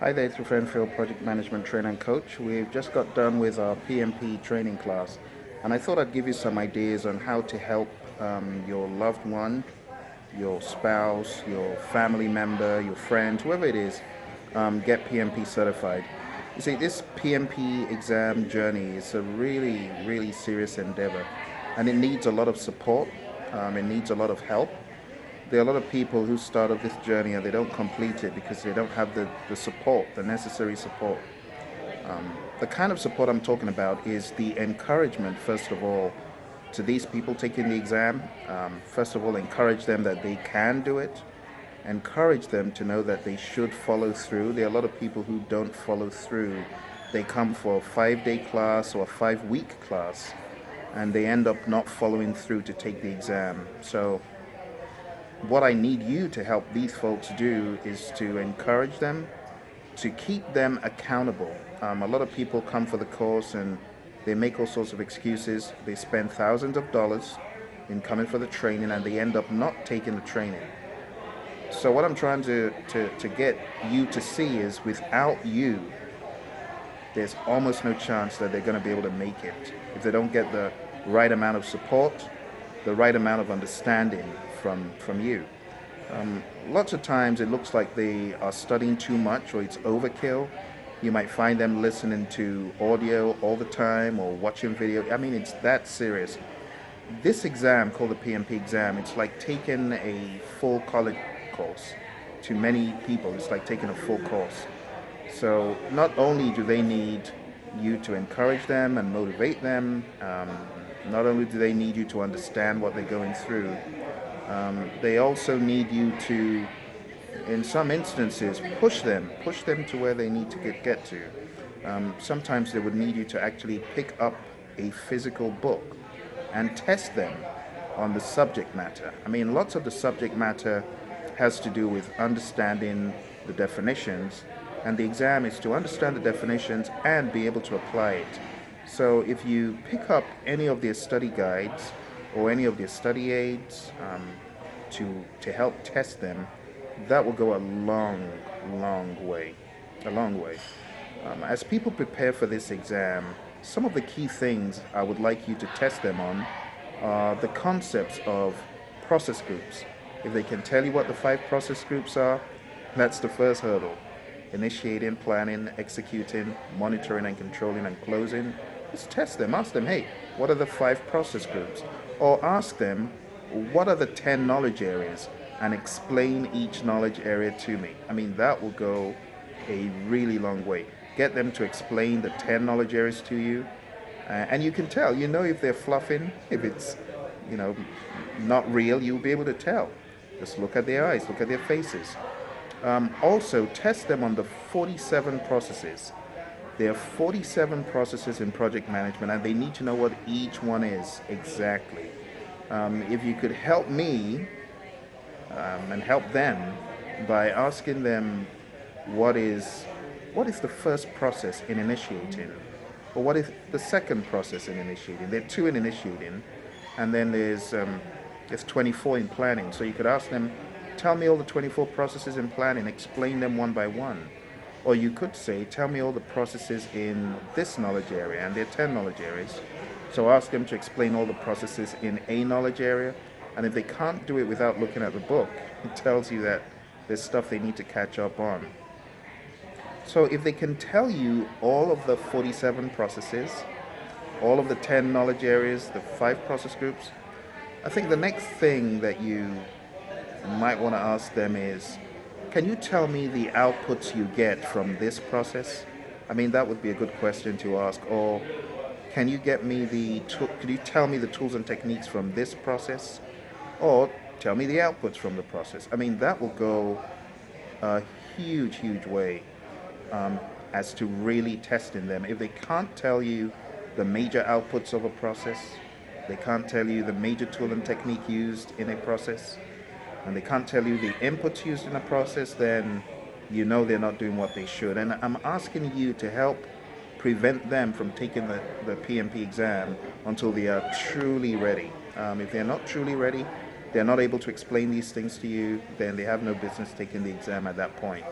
Hi there, it's your friend Phil, Project Management Trainer and Coach. We've just got done with our PMP training class, and I thought I'd give you some ideas on how to help your loved one, your spouse, your family member, your friend, whoever it is, get PMP certified. You see, this PMP exam journey is a really, really serious endeavor, and it needs a lot of support, it needs a lot of help. There are a lot of people who start off this journey and they don't complete it because they don't have the support, the necessary support. The kind of support I'm talking about is the encouragement, first of all, to these people taking the exam. First of all, encourage them that they can do it. Encourage them to know that they should follow through. There are a lot of people who don't follow through. They come for a 5-day class or a 5-week class and they end up not following through to take the exam. So what I need you to help these folks do is to encourage them, to keep them accountable. A lot of people come for the course and they make all sorts of excuses. They spend thousands of dollars in coming for the training and they end up not taking the training. So what I'm trying to get you to see is without you, there's almost no chance that they're going to be able to make it if they don't get the right amount of support, the right amount of understanding from you. Lots of times it looks like they are studying too much or it's overkill. You might find them listening to audio all the time or watching video. I mean, it's that serious. This exam called the PMP exam, it's like taking a full college course. To many people, it's like taking a full course. So not only do they need you to encourage them and motivate them, not only do they need you to understand what they're going through, they also need you to, in some instances, push them to where they need to get to. Sometimes they would need you to actually pick up a physical book and test them on the subject matter. I mean, lots of the subject matter has to do with understanding the definitions, and the exam is to understand the definitions and be able to apply it. So if you pick up any of their study guides or any of their study aids to help test them, that will go a long way, a long way. As people prepare for this exam, some of the key things I would like you to test them on are the concepts of process groups. If they can tell you what the 5 process groups are, that's the first hurdle. Initiating, planning, executing, monitoring and controlling and closing. Just test them. Ask them, hey, what are the 5 process groups? Or ask them, what are the 10 knowledge areas? And explain each knowledge area to me. I mean, that will go a really long way. Get them to explain the 10 knowledge areas to you. And you can tell, if they're fluffing, if it's, you know, not real, you'll be able to tell. Just look at their eyes, look at their faces. Also, test them on the 47 processes. There are 47 processes in project management, and they need to know what each one is exactly. If you could help me and help them by asking them what is the first process in initiating, or what is the second process in initiating. There are 2 in initiating, and then there's 24 in planning. So you could ask them, tell me all the 24 processes in planning, explain them one by one. Or you could say, tell me all the processes in this knowledge area, and there are 10 knowledge areas. So ask them to explain all the processes in a knowledge area, and if they can't do it without looking at the book, it tells you that there's stuff they need to catch up on. So if they can tell you all of the 47 processes, all of the 10 knowledge areas, the 5 process groups, I think the next thing that you might want to ask them is, can you tell me the outputs you get from this process? I mean, that would be a good question to ask. Or can you could you tell me the tools and techniques from this process? Or tell me the outputs from the process. I mean, that will go a huge way as to really testing them. If they can't tell you the major outputs of a process, they can't tell you the major tool and technique used in a process, and they can't tell you the inputs used in a process, then you know they're not doing what they should. And I'm asking you to help prevent them from taking the PMP exam until they are truly ready. If they're not truly ready, they're not able to explain these things to you, then they have no business taking the exam at that point.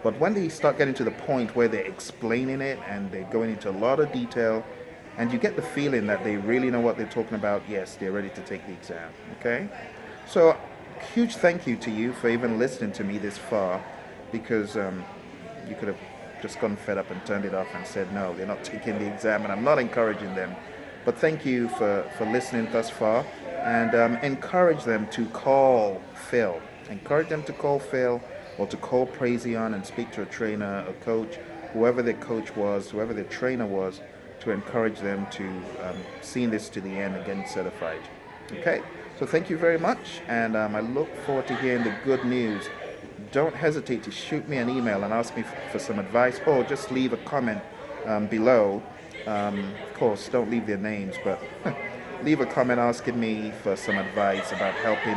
But when they start getting to the point where they're explaining it and they're going into a lot of detail, and you get the feeling that they really know what they're talking about, yes, they're ready to take the exam. Okay? So, huge thank you to you for even listening to me this far, because you could have just gone fed up and turned it off and said, no, they're not taking the exam, and I'm not encouraging them. But thank you for listening thus far, and encourage them to call Phil. Encourage them to call Phil or to call Praizion and speak to a trainer, a coach, whoever their coach was, whoever their trainer was, to encourage them to seeing this to the end and getting certified. Okay? So thank you very much, and I look forward to hearing the good news. Don't hesitate to shoot me an email and ask me for some advice, or just leave a comment below. Of course, don't leave their names, but leave a comment asking me for some advice about helping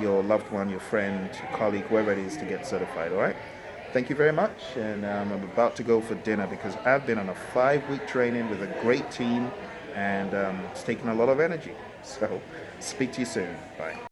your loved one, your friend, your colleague, whoever it is, to get certified. All right? Thank you very much, and I'm about to go for dinner because I've been on a 5-week training with a great team, and it's taken a lot of energy. So, speak to you soon. Bye.